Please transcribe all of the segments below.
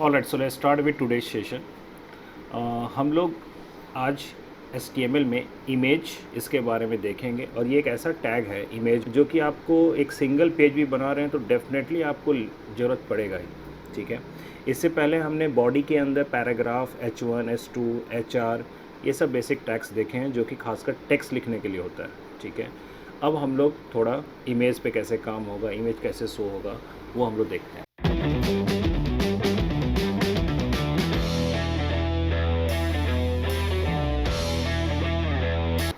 Alright, so let's start with today's session. हम लोग आज HTML में इमेज इसके बारे में देखेंगे, और ये एक ऐसा टैग है इमेज जो कि आपको एक सिंगल पेज भी बना रहे हैं तो डेफिनेटली आपको ज़रूरत पड़ेगा ही। ठीक है, इससे पहले हमने बॉडी के अंदर पैराग्राफ H1 H2 HR ये सब बेसिक टैग्स देखे हैं जो कि खासकर टेक्स्ट लिखने के लिए होता है। ठीक है, अब हम लोग थोड़ा इमेज पे कैसे काम होगा, इमेज कैसे शो होगा, वो हम लोग देखते हैं।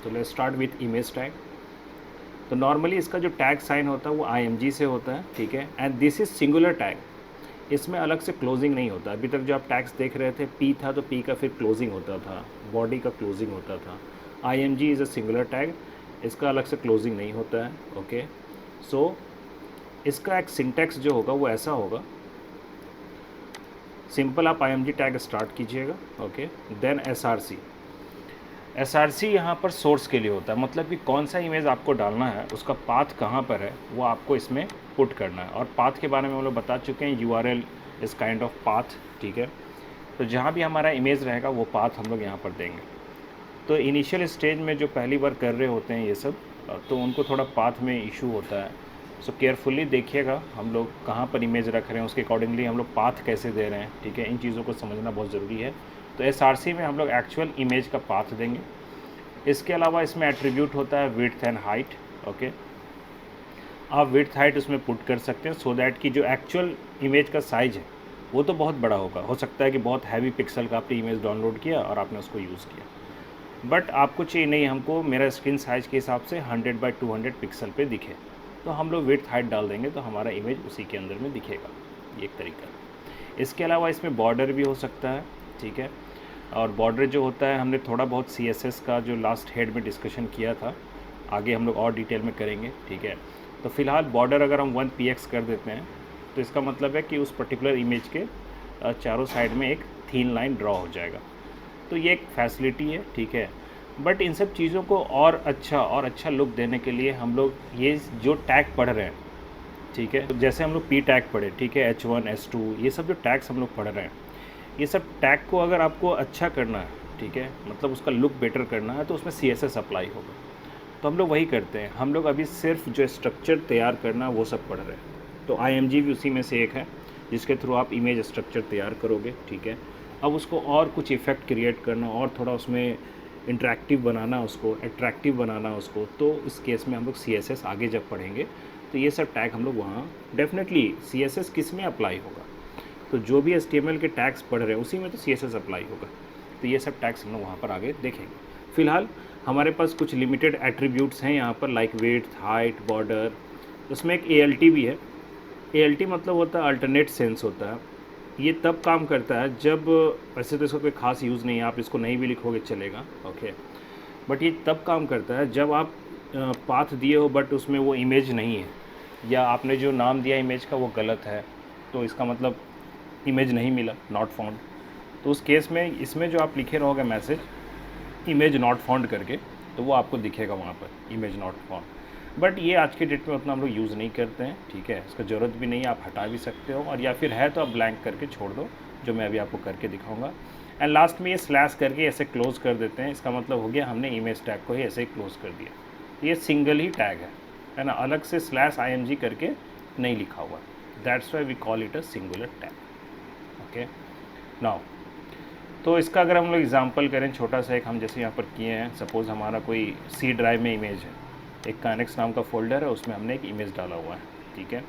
तो let's start with image tag. तो नॉर्मली इसका जो टैग साइन होता है वो IMG से होता है। ठीक है, and this is singular tag, इसमें अलग से क्लोजिंग नहीं होता। अभी तक जो आप टैग्स देख रहे थे P था तो P का फिर क्लोजिंग होता था, बॉडी का क्लोजिंग होता था। IMG is a singular tag, इसका अलग से क्लोजिंग नहीं होता है। ओके, सो इसका एक सिंटैक्स जो होगा वो ऐसा होगा। सिंपल आप IMG टैग स्टार्ट कीजिएगा। ओके, देन SRC यहाँ पर सोर्स के लिए होता है, मतलब कि कौन सा इमेज आपको डालना है, उसका पाथ कहाँ पर है वो आपको इसमें पुट करना है। और पाथ के बारे में हम लोग बता चुके हैं, URL is kind of path. ठीक है, तो जहाँ भी हमारा इमेज रहेगा वो पाथ हम लोग यहाँ पर देंगे। तो इनिशियल स्टेज में जो पहली बार कर रहे होते हैं ये सब, तो उनको थोड़ा पाथ में इशू होता है। सो केयरफुली देखिएगा हम लोग कहाँ पर इमेज रख रहे हैं, उसके अकॉर्डिंगली हम लोग पाथ कैसे दे रहे हैं। ठीक है, इन चीज़ों को समझना बहुत ज़रूरी है। तो SRC में हम लोग एक्चुअल इमेज का पाथ देंगे। इसके अलावा इसमें एट्रीब्यूट होता है विड्थ एंड हाइट। ओके, आप विड्थ हाइट उसमें पुट कर सकते हैं सो दैट कि जो एक्चुअल इमेज का साइज़ है वो तो बहुत बड़ा होगा। हो सकता है कि बहुत हैवी पिक्सल का आपने इमेज डाउनलोड किया और आपने उसको यूज़ किया, बट आपको चाहिए नहीं, हमको मेरा स्क्रीन साइज़ के हिसाब से 100x200 पिक्सल पे दिखे, तो हम लोग विड्थ हाइट डाल देंगे तो हमारा इमेज उसी के अंदर में दिखेगा। ये एक तरीका है। इसके अलावा इसमें बॉर्डर भी हो सकता है। ठीक है, और बॉर्डर जो होता है, हमने थोड़ा बहुत CSS का जो लास्ट हेड में डिस्कशन किया था, आगे हम लोग और डिटेल में करेंगे। ठीक है, तो फिलहाल बॉर्डर अगर हम 1px कर देते हैं तो इसका मतलब है कि उस पर्टिकुलर इमेज के चारों साइड में एक थीन लाइन ड्रॉ हो जाएगा। तो ये एक फैसिलिटी है। ठीक है, बट इन सब चीज़ों को और अच्छा लुक देने के लिए हम लोग ये जो टैग पढ़ रहे हैं, ठीक है, तो जैसे हम लोग P टैग पढ़े, ठीक है, H1 H2 ये सब जो टैग्स हम लोग पढ़ रहे हैं, ये सब टैग को अगर आपको अच्छा करना है, ठीक है, मतलब उसका लुक बेटर करना है, तो उसमें CSS अप्लाई होगा। तो हम लोग वही करते हैं। हम लोग अभी सिर्फ जो स्ट्रक्चर तैयार करना वो सब पढ़ रहे हैं। तो IMG भी उसी में से एक है जिसके थ्रू आप इमेज स्ट्रक्चर तैयार करोगे। ठीक है, अब उसको और कुछ इफ़ेक्ट क्रिएट करना और थोड़ा उसमें इंटरेक्टिव बनाना, उसको अट्रैक्टिव बनाना उसको, तो इस केस में हम लोग CSS आगे जब पढ़ेंगे तो ये सब टैग हम लोग वहाँ डेफिनेटली CSS किस में अप्लाई होगा, तो जो भी HTML के टैग्स पढ़ रहे हैं उसी में तो CSS अप्लाई होगा। तो ये सब टैग्स हम लोग वहाँ पर आगे देखेंगे। फ़िलहाल हमारे पास कुछ लिमिटेड एट्रीब्यूट्स हैं यहाँ पर, लाइक विड्थ, हाइट, बॉर्डर। उसमें एक ALT भी है। ALT मतलब होता है अल्टरनेट सेंस होता है। ये तब काम करता है जब, वैसे तो इसका कोई ख़ास यूज़ नहीं है, आप इसको नहीं भी लिखोगे चलेगा। ओके, बट ये तब काम करता है जब आप पाथ दिए हो बट उसमें वो इमेज नहीं है, या आपने जो नाम दिया इमेज का वो गलत है, तो इसका मतलब इमेज नहीं मिला, नॉट फाउंड। तो उस केस में इसमें जो आप लिखे रहोगे मैसेज इमेज नॉट फाउंड करके, तो वो आपको दिखेगा वहाँ पर इमेज नॉट फाउंड। बट ये आज के डेट में उतना हम लोग यूज़ नहीं करते हैं। ठीक है, इसका ज़रूरत भी नहीं है, आप हटा भी सकते हो, और या फिर है तो आप ब्लैंक करके छोड़ दो, जो मैं अभी आपको करके दिखाऊंगा। एंड लास्ट में ये स्लैश करके ऐसे क्लोज कर देते हैं। इसका मतलब हो गया हमने इमेज टैग को ही ऐसे ही क्लोज कर दिया। ये सिंगल ही टैग है ना, अलग से /IMG करके नहीं लिखा हुआ। That's why we call it a singular tag. Okay, now तो इसका अगर हम लोग एग्जांपल करें छोटा सा एक, हम जैसे यहाँ पर किए हैं, सपोज़ हमारा कोई C ड्राइव में इमेज है, एक काइनेक्स नाम का फोल्डर है, उसमें हमने एक इमेज डाला हुआ है। ठीक है,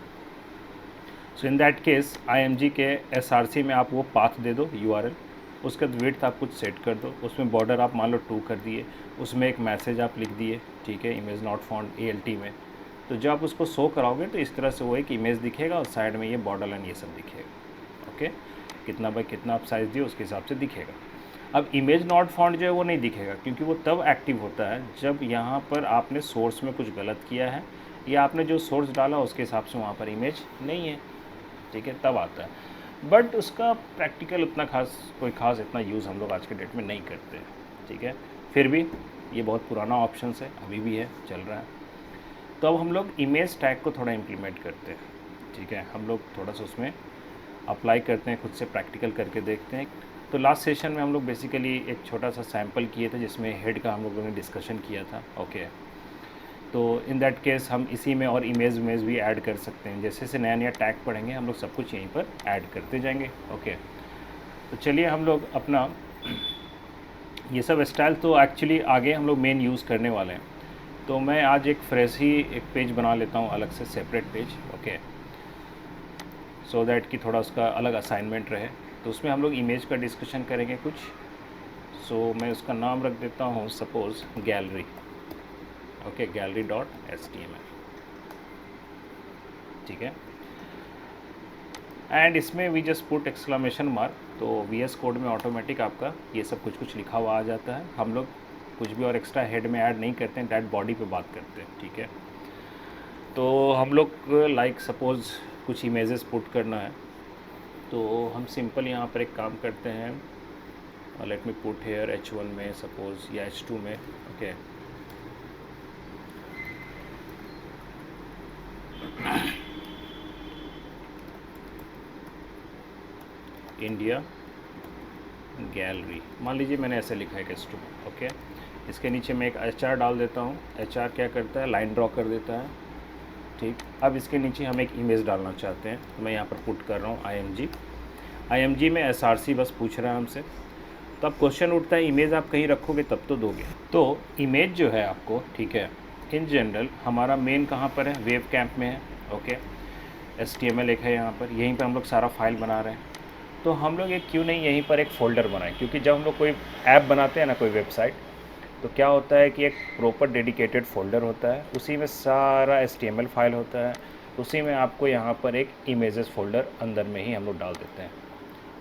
सो इन दैट केस IMG के SRC में आप वो पाथ दे दो URL, उसके बाद विड्थ आप कुछ सेट कर दो, उसमें बॉर्डर आप मान लो 2 कर दिए, उसमें एक मैसेज आप लिख दिए, ठीक है, इमेज नॉट फाउंड ALT में। तो जब आप उसको शो कराओगे तो इस तरह से वो एक इमेज दिखेगा और साइड में ये बॉर्डर लाइन ये सब दिखेगा। ओके, कितना बाई कितना आप साइज़ दिए उसके हिसाब से दिखेगा। अब इमेज नॉट फाउंड जो है वो नहीं दिखेगा, क्योंकि वो तब एक्टिव होता है जब यहाँ पर आपने सोर्स में कुछ गलत किया है, या आपने जो सोर्स डाला उसके हिसाब से वहाँ पर इमेज नहीं है। ठीक है, तब आता है, बट उसका प्रैक्टिकल उतना कोई खास इतना यूज़ हम लोग आज के डेट में नहीं करते हैं। ठीक है, फिर भी ये बहुत पुराना ऑप्शन है, अभी भी है, चल रहा है। तो अब हम लोग इमेज टैग को थोड़ा इम्प्लीमेंट करते हैं। ठीक है, हम लोग थोड़ा सा उसमें अप्लाई करते हैं, खुद से प्रैक्टिकल करके देखते हैं। तो लास्ट सेशन में हम लोग बेसिकली एक छोटा सा सैम्पल किए थे जिसमें हेड का हम लोगों ने डिस्कशन किया था। ओके, तो इन दैट केस हम इसी में और इमेज भी ऐड कर सकते हैं। जैसे जैसे नया नया टैग पढ़ेंगे हम लोग सब कुछ यहीं पर ऐड करते जाएंगे। ओके, तो चलिए हम लोग अपना ये सब स्टाइल तो एक्चुअली आगे हम लोग मेन यूज़ करने वाले हैं। तो मैं आज एक फ्रेश ही एक पेज बना लेता हूँ अलग से, separate page. Okay, so that कि थोड़ा उसका अलग असाइनमेंट रहे। तो उसमें हम लोग इमेज का डिस्कशन करेंगे कुछ। सो मैं उसका नाम रख देता हूँ सपोज़ गैलरी। ओके, gallery.html, ठीक है। एंड इसमें we just put exclamation mark, तो VS कोड में ऑटोमेटिक आपका ये सब कुछ लिखा हुआ आ जाता है। हम लोग कुछ भी और एक्स्ट्रा हेड में ऐड नहीं करते हैं, डायरेक्ट बॉडी पे बात करते हैं, ठीक है। तो हम लोग लाइक सपोज़ कुछ इमेजेस पुट करना है, तो हम सिंपल यहाँ पर एक काम करते हैं। Let me put hair H1 में सपोज़ या H2 में। ओके, इंडिया गैलरी मान लीजिए मैंने ऐसे लिखा है H2। ओके, इसके नीचे मैं एक HR डाल देता हूँ। HR क्या करता है, लाइन ड्रॉ कर देता है, ठीक। अब इसके नीचे हम एक इमेज डालना चाहते हैं, तो मैं यहाँ पर पुट कर रहा हूँ IMG में SRC बस पूछ रहा है हमसे। तो अब क्वेश्चन उठता है इमेज आप कहीं रखोगे तब तो दोगे। तो इमेज जो है आपको, ठीक है, इन जनरल हमारा मेन कहाँ पर है, वेब कैम्प में है। ओके, HTML एक है यहाँ पर, यहीं पर हम लोग सारा फाइल बना रहे हैं। तो हम लोग एक क्यों नहीं यहीं पर एक फ़ोल्डर बनाएं, क्योंकि जब हम लोग कोई ऐप बनाते हैं ना, कोई वेबसाइट, तो क्या होता है कि एक प्रॉपर डेडिकेटेड फ़ोल्डर होता है, उसी में सारा HTML फाइल होता है, उसी में आपको यहाँ पर एक इमेजेस फ़ोल्डर अंदर में ही हम लोग डाल देते हैं,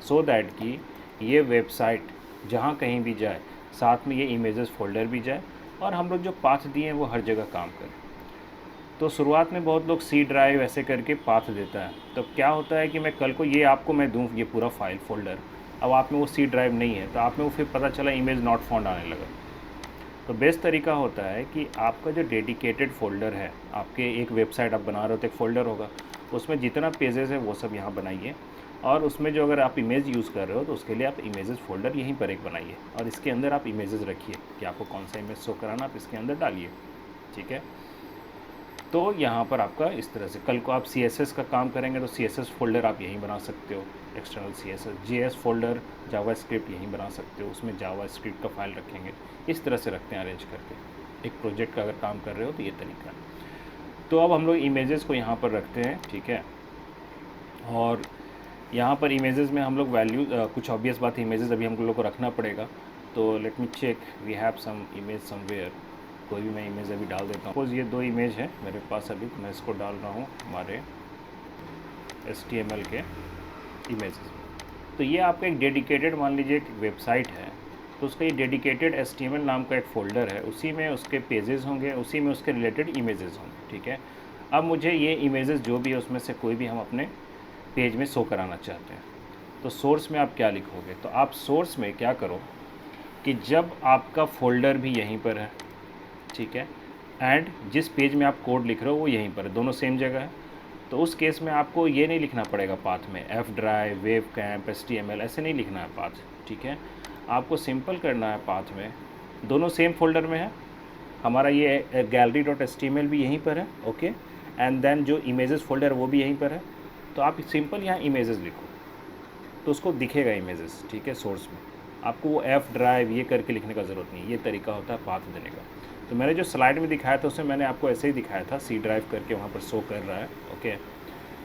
सो दैट कि ये वेबसाइट जहाँ कहीं भी जाए साथ में ये इमेजेस फ़ोल्डर भी जाए और हम लोग जो पाथ दिए हैं वो हर जगह काम करें। तो शुरुआत में बहुत लोग C ड्राइव ऐसे करके पाथ देता है, तो क्या होता है कि मैं कल को ये आपको मैं दूँ ये पूरा फाइल फ़ोल्डर, अब आप में वो C ड्राइव नहीं है, तो आप में वो फिर पता चला इमेज नॉट फाउंड आने लगा। तो बेस्ट तरीका होता है कि आपका जो डेडिकेटेड फ़ोल्डर है, आपके एक वेबसाइट आप बना रहे हो तो एक फ़ोल्डर होगा, उसमें जितना पेजेस है वो सब यहाँ बनाइए, और उसमें जो अगर आप इमेज यूज़ कर रहे हो तो उसके लिए आप इमेजेस फ़ोल्डर यहीं पर एक बनाइए, और इसके अंदर आप इमेजेस रखिए कि आपको कौन सा इमेज शो कराना आप इसके अंदर डालिए, ठीक है। तो यहाँ पर आपका इस तरह से कल को आप CSS का काम करेंगे तो CSS फ़ोल्डर आप यहीं बना सकते हो, external CSS, JS folder, JavaScript यहीं बना सकते हो, उसमें जावास्क्रिप्ट का फाइल रखेंगे। इस तरह से रखते हैं अरेंज करके। एक प्रोजेक्ट का अगर काम कर रहे हो तो ये तरीका है। तो अब हम लोग इमेजेस को यहाँ पर रखते हैं, ठीक है। और यहाँ पर इमेजेस में हम लोग वैल्यू कुछ ऑब्वियस बात है, इमेजेस अभी हम लोग को रखना पड़ेगा। तो let me check, we have some image somewhere. कोई भी मैं इमेज अभी डाल देता हूँ। सपोज ये 2 इमेज है मेरे पास अभी, तो मैं इसको डाल रहा हूँ हमारे HTML के इमेजेस। तो ये आपका एक डेडिकेटेड, मान लीजिए एक वेबसाइट है, तो उसका ये डेडिकेटेड HTML नाम का एक फ़ोल्डर है, उसी में उसके पेजेस होंगे, उसी में उसके रिलेटेड इमेजेस होंगे, ठीक है। अब मुझे ये इमेजेस जो भी है उसमें से कोई भी हम अपने पेज में शो कराना चाहते हैं, तो सोर्स में आप क्या लिखोगे, तो आप सोर्स में क्या करो कि जब आपका फ़ोल्डर भी यहीं पर है, ठीक है, एंड जिस पेज में आप कोड लिख रहे हो वो यहीं पर है, दोनों सेम जगह है, तो उस केस में आपको ये नहीं लिखना पड़ेगा पाथ में F drive, web camp, HTML ऐसे नहीं लिखना है पाथ, ठीक है। आपको सिंपल करना है, पाथ में दोनों सेम फोल्डर में है, हमारा ये gallery.html भी यहीं पर है, ओके, एंड देन जो इमेजेस फोल्डर वो भी यहीं पर है। तो आप सिंपल यहाँ इमेजेस लिखो तो उसको दिखेगा इमेजेस, ठीक है। सोर्स में आपको वो F ड्राइव ये करके लिखने का ज़रूरत नहीं, ये तरीका होता है पाथ देने का। तो मैंने जो स्लाइड में दिखाया था उसमें मैंने आपको ऐसे ही दिखाया था, C ड्राइव करके वहाँ पर शो कर रहा है, ओके,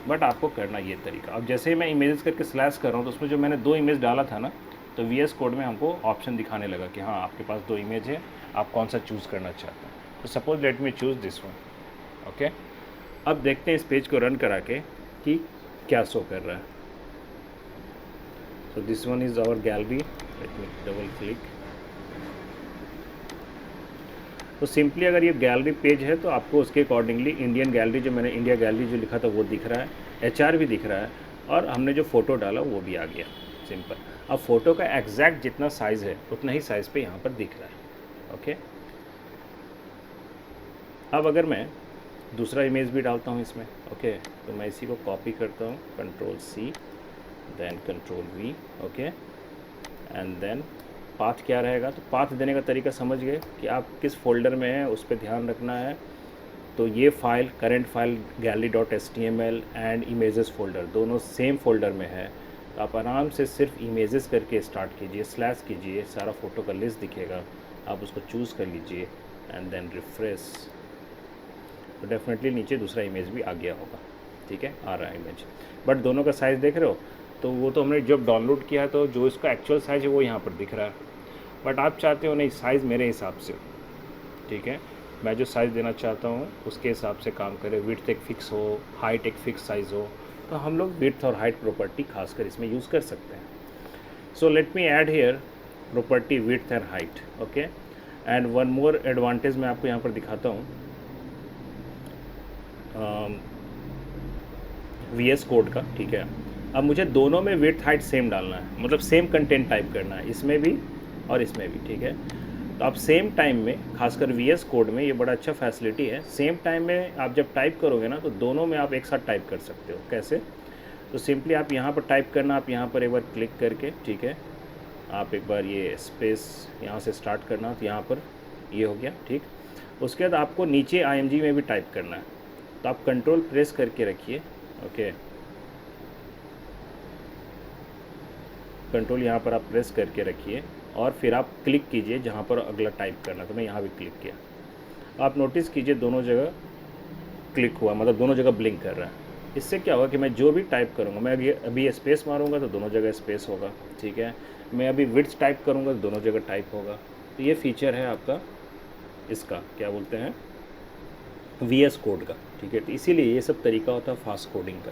बट आपको करना ये तरीका। अब जैसे ही मैं इमेजेस करके स्लैश कर रहा हूँ तो उसमें जो मैंने 2 इमेज डाला था ना, तो VS कोड में हमको ऑप्शन दिखाने लगा कि हाँ आपके पास 2 इमेज है, आप कौन सा चूज़ करना चाहते हैं। तो suppose let me choose this one, okay. अब देखते हैं इस पेज को रन करा के कि क्या शो कर रहा है। So this one is our gallery, let me double click. तो सिंपली अगर ये गैलरी पेज है तो आपको उसके अकॉर्डिंगली इंडियन गैलरी, जो मैंने इंडिया गैलरी जो लिखा था वो दिख रहा है, HR भी दिख रहा है, और हमने जो फ़ोटो डाला वो भी आ गया, सिंपल। अब फ़ोटो का एग्जैक्ट जितना साइज़ है उतना ही साइज़ पे यहाँ पर दिख रहा है, ओके। अब अगर मैं दूसरा इमेज भी डालता हूँ इसमें, ओके, तो मैं इसी को कॉपी करता हूँ, Ctrl+C, then control V, okay, and then path क्या रहेगा। तो पाथ देने का तरीका समझ गए कि आप किस फोल्डर में हैं, उस पर ध्यान रखना है। तो ये file, current file gallery.html and images folder दोनों सेम फोल्डर में है। तो आप आराम से सिर्फ इमेजेस करके स्टार्ट कीजिए, स्लैश कीजिए, सारा फ़ोटो का लिस्ट दिखेगा, आप उसको चूज़ कर लीजिए एंड देन रिफ्रेश। तो डेफिनेटली नीचे दूसरा इमेज भी आ गया होगा, ठीक है, आ रहा है इमेज। बट दोनों का साइज़ देख रहे हो, तो वो तो हमने जब डाउनलोड किया तो जो इसका एक्चुअल साइज़ है वो यहाँ पर दिख रहा है। बट आप चाहते हो नहीं, साइज़ मेरे हिसाब से, ठीक है, मैं जो साइज़ देना चाहता हूँ उसके हिसाब से काम करे। विड्थ एक फ़िक्स हो, हाइट एक फ़िक्स साइज़ हो, तो हम लोग विड्थ और हाइट प्रॉपर्टी खासकर इसमें यूज़ कर सकते हैं। So let me add here property width and height, okay. And one more advantage मैं आपको यहाँ पर दिखाता हूँ, VS कोड का, ठीक है। अब मुझे दोनों में विड्थ हाइट सेम डालना है, मतलब सेम कंटेंट टाइप करना है, इसमें भी और इसमें भी, ठीक है। तो आप सेम टाइम में, खासकर VS कोड में ये बड़ा अच्छा फैसिलिटी है, सेम टाइम में आप जब टाइप करोगे ना तो दोनों में आप एक साथ टाइप कर सकते हो। कैसे? तो सिंपली आप यहाँ पर टाइप करना, आप यहाँ पर एक बार क्लिक करके, ठीक है, आप एक बार ये स्पेस यहाँ से स्टार्ट करना, तो यहाँ पर ये हो गया, ठीक। उसके बाद आपको नीचे IMG में भी टाइप करना है, तो आप कंट्रोल प्रेस करके रखिए, ओके, कंट्रोल यहाँ पर आप प्रेस करके रखिए और फिर आप क्लिक कीजिए जहाँ पर अगला टाइप करना। तो मैं यहाँ भी क्लिक किया, आप नोटिस कीजिए दोनों जगह क्लिक हुआ, मतलब दोनों जगह ब्लिंक कर रहा है। इससे क्या होगा कि मैं जो भी टाइप करूँगा, मैं अभी स्पेस मारूंगा तो दोनों जगह स्पेस होगा, ठीक है। मैं अभी विड्थ टाइप करूँगा तो दोनों जगह टाइप होगा। तो ये फीचर है आपका, इसका क्या बोलते हैं, VS कोड का, ठीक है। तो इसीलिए ये सब तरीका होता है फास्ट कोडिंग का।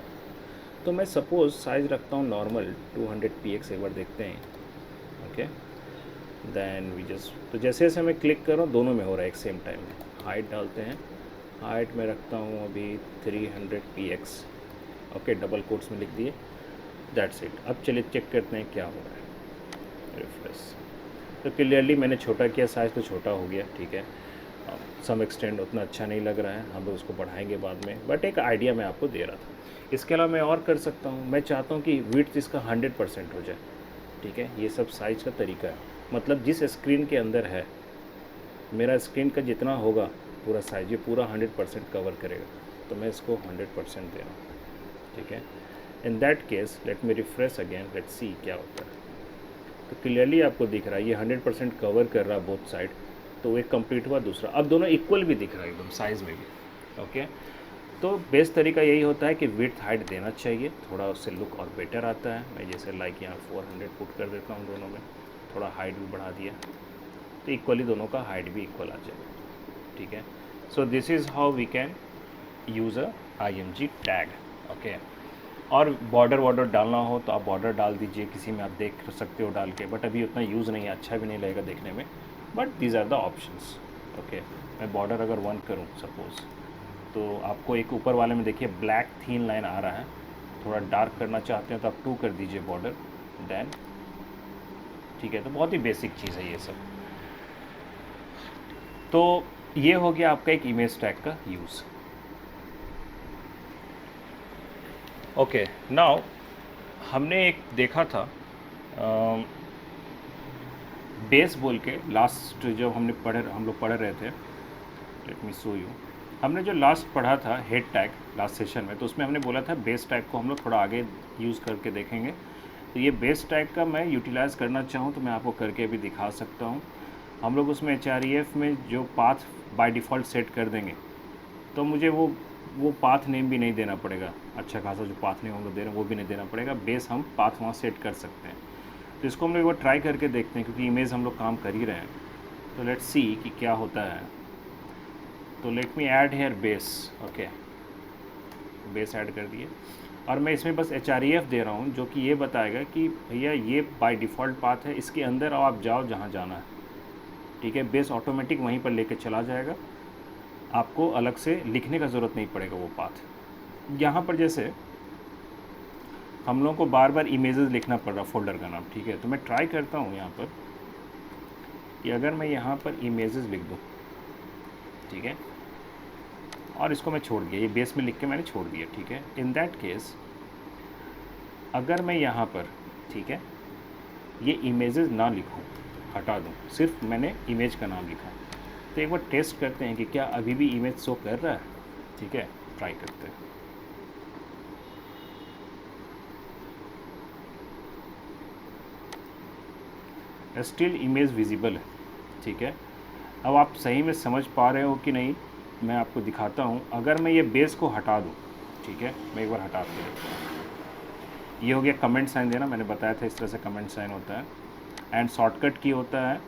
तो मैं सपोज़ साइज़ रखता हूँ नॉर्मल 200px, एक बार देखते हैं, ओके। देन वी जस्ट, तो जैसे जैसे मैं क्लिक कर रहा हूँ दोनों में हो रहा है एक सेम टाइम में। हाइट डालते हैं, हाइट में रखता हूँ अभी 300px, ओके, डबल कोट्स में लिख दिए, दैट्स इट। अब चलिए चेक करते हैं क्या हो रहा है, रिफ्रेश। तो क्लियरली मैंने छोटा किया, साइज़ तो छोटा हो गया, ठीक है। सम एक्सटेंड उतना अच्छा नहीं लग रहा है, हम लोग उसको बढ़ाएंगे बाद में, बट एक आइडिया मैं आपको दे रहा था। इसके अलावा मैं और कर सकता हूँ, मैं चाहता हूँ कि विड्थ इसका 100% हो जाए, ठीक है। ये सब साइज़ का तरीका है, मतलब जिस स्क्रीन के अंदर है, मेरा स्क्रीन का जितना होगा पूरा साइज, ये पूरा 100% कवर करेगा, तो मैं इसको 100% दे रहा हूँ, ठीक है। In that case let me refresh again, let see क्या होता है। तो क्लियरली आपको दिख रहा है ये 100% कवर कर रहा है बोथ साइड, तो एक कंप्लीट हुआ, दूसरा अब दोनों इक्वल भी दिख रहा है एकदम साइज़ में भी, ओके। तो बेस्ट तरीका यही होता है कि विड्थ हाइट देना चाहिए, थोड़ा उससे लुक और बेटर आता है। मैं जैसे लाइक यहाँ 400 पुट कर देता हूँ, दोनों में थोड़ा हाइट भी बढ़ा दिया, तो इक्वली दोनों का हाइट भी इक्वल आ जाएगा, ठीक है। So this is how we can use a IMG tag, okay. और बॉर्डर डालना हो तो आप बॉर्डर डाल दीजिए, किसी में आप देख सकते हो डाल के, बट अभी उतना यूज़ नहीं है, अच्छा भी नहीं लगेगा देखने में, but these are the options, okay. मैं बॉर्डर अगर 1 करूँ सपोज़, तो आपको एक ऊपर वाले में देखिए ब्लैक थीन लाइन आ रहा है, थोड़ा डार्क करना चाहते हैं तो आप 2 कर दीजिए बॉर्डर, देन, ठीक है। तो बहुत ही बेसिक चीज़ है ये सब। तो ये हो गया आपका एक इमेज टैग का यूज़, ओके। नाउ हमने एक देखा था बेस बोल के, लास्ट जब हम लोग पढ़ रहे थे, लेट मी शो यू, हमने जो लास्ट पढ़ा था हेड टैग लास्ट सेशन में, तो उसमें हमने बोला था बेस टैग को हम लोग थोड़ा आगे यूज़ करके देखेंगे। तो ये बेस टैग का मैं यूटिलाइज़ करना चाहूँ तो मैं आपको करके भी दिखा सकता हूँ। हम लोग उसमें HREF में जो पाथ बाय डिफ़ॉल्ट सेट कर देंगे, तो मुझे वो पाथ नेम भी नहीं देना पड़ेगा, अच्छा खासा जो पाथ नेम हम लोग दे रहे हैं वो भी नहीं देना पड़ेगा, बेस हम पाथ वहाँ सेट कर सकते हैं। तो इसको हम लोग एक बार ट्राई करके देखते हैं, क्योंकि इमेज हम लोग काम कर ही रहे हैं। तो लेट्स सी कि क्या होता है। तो let me add here base, okay, base add कर दिए, और मैं इसमें बस HREF दे रहा हूँ, जो कि ये बताएगा कि भैया ये बाय डिफ़ॉल्ट पाथ है, इसके अंदर आप जाओ जहाँ जाना है, ठीक है। बेस ऑटोमेटिक वहीं पर लेके चला जाएगा, आपको अलग से लिखने का ज़रूरत नहीं पड़ेगा वो पाथ। यहाँ पर जैसे हम लोगों को बार बार इमेजेस लिखना पड़ रहा फोल्डर का नाम, ठीक है। तो मैं ट्राई करता हूँ यहाँ पर कि अगर मैं यहाँ पर इमेजेस लिख दूँ, ठीक है, और इसको मैं छोड़ दिया, ये बेस में लिख के मैंने छोड़ दिया, ठीक है। इन दैट केस अगर मैं यहाँ पर, ठीक है, ये इमेजेस ना लिखूँ, हटा दूँ, सिर्फ मैंने इमेज का नाम लिखा, तो एक बार टेस्ट करते हैं कि क्या अभी भी इमेज शो कर रहा है। ठीक है, ट्राई करते हैं। स्टिल इमेज विजिबल है। ठीक है, अब आप सही में समझ पा रहे हो कि नहीं, मैं आपको दिखाता हूँ। अगर मैं ये बेस को हटा दूँ, ठीक है, मैं एक बार हटा के देखता हूँ। ये हो गया कमेंट साइन देना, मैंने बताया था इस तरह से कमेंट साइन होता है। एंड शॉर्टकट की होता है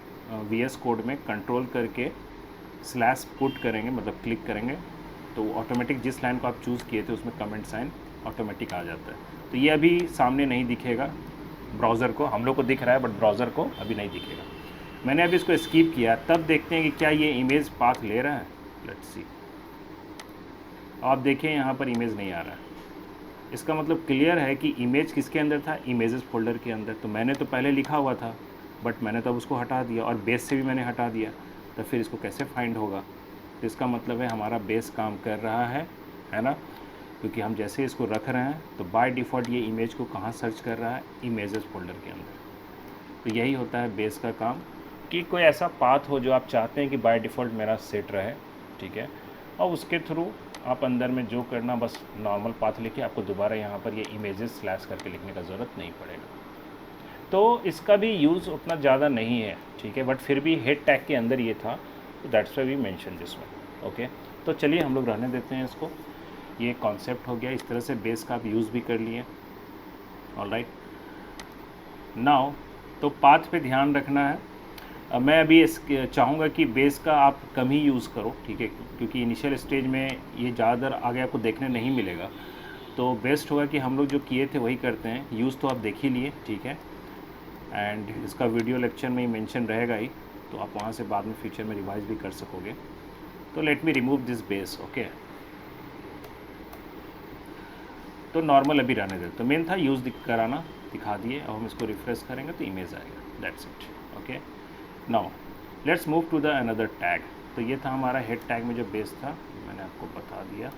VS कोड में कंट्रोल करके स्लैश पुट करेंगे, मतलब क्लिक करेंगे तो ऑटोमेटिक जिस लाइन को आप चूज़ किए थे उसमें कमेंट साइन ऑटोमेटिक आ जाता है। तो ये अभी सामने नहीं दिखेगा ब्राउज़र को, हम लोग को दिख रहा है बट ब्राउज़र को अभी नहीं दिखेगा। मैंने अभी इसको स्किप किया, तब देखते हैं कि क्या ये इमेज पाथ ले रहा है। Let's see. आप देखिए यहाँ पर इमेज नहीं आ रहा है, इसका मतलब क्लियर है कि इमेज किसके अंदर था, इमेजेस फोल्डर के अंदर। तो मैंने तो पहले लिखा हुआ था बट मैंने तब उसको हटा दिया और बेस से भी मैंने हटा दिया, तो फिर इसको कैसे फाइंड होगा। तो इसका मतलब है हमारा बेस काम कर रहा है ना, क्योंकि हम जैसे इसको रख रहे हैं तो बाय डिफ़ॉल्ट ये इमेज को कहाँ सर्च कर रहा है, इमेजेस फोल्डर के अंदर। तो यही होता है बेस का काम, कि कोई ऐसा पाथ हो जो आप चाहते हैं कि बाय डिफ़ॉल्ट मेरा सेट रहे, ठीक है, और उसके थ्रू आप अंदर में जो करना, बस नॉर्मल पाथ लिखिए, आपको दोबारा यहाँ पर ये इमेजेस स्लैश करके लिखने का ज़रूरत नहीं पड़ेगा। तो इसका भी यूज़ उतना ज़्यादा नहीं है, ठीक है, बट फिर भी हेड टैग के अंदर ये था, तो that's why we mention this one. Okay, तो चलिए हम लोग रहने देते हैं इसको। ये कॉन्सेप्ट हो गया, इस तरह से बेस का आप यूज़ भी कर लिए। ऑलराइट, नाउ तो पाथ पे ध्यान रखना है। मैं अभी इस चाहूँगा कि बेस का आप कम ही यूज़ करो, ठीक है, क्योंकि इनिशियल स्टेज में ये ज़्यादातर आगे आपको देखने नहीं मिलेगा। तो बेस्ट होगा कि हम लोग जो किए थे वही करते हैं। यूज़ तो आप देख ही लिए, ठीक है, एंड इसका वीडियो लेक्चर में ही मेंशन रहेगा ही, तो आप वहाँ से बाद में फ्यूचर में रिवाइज भी कर सकोगे। तो let me remove this base. Okay, तो नॉर्मल अभी रहने दे। तो मेन था यूज़ कराना, दिखा दिए। अब हम इसको रिफ्रेश करेंगे तो इमेज आएगा, that's it. Okay, now let's move to the another tag. तो ये था हमारा हेड टैग में जो बेस था, मैंने आपको बता दिया।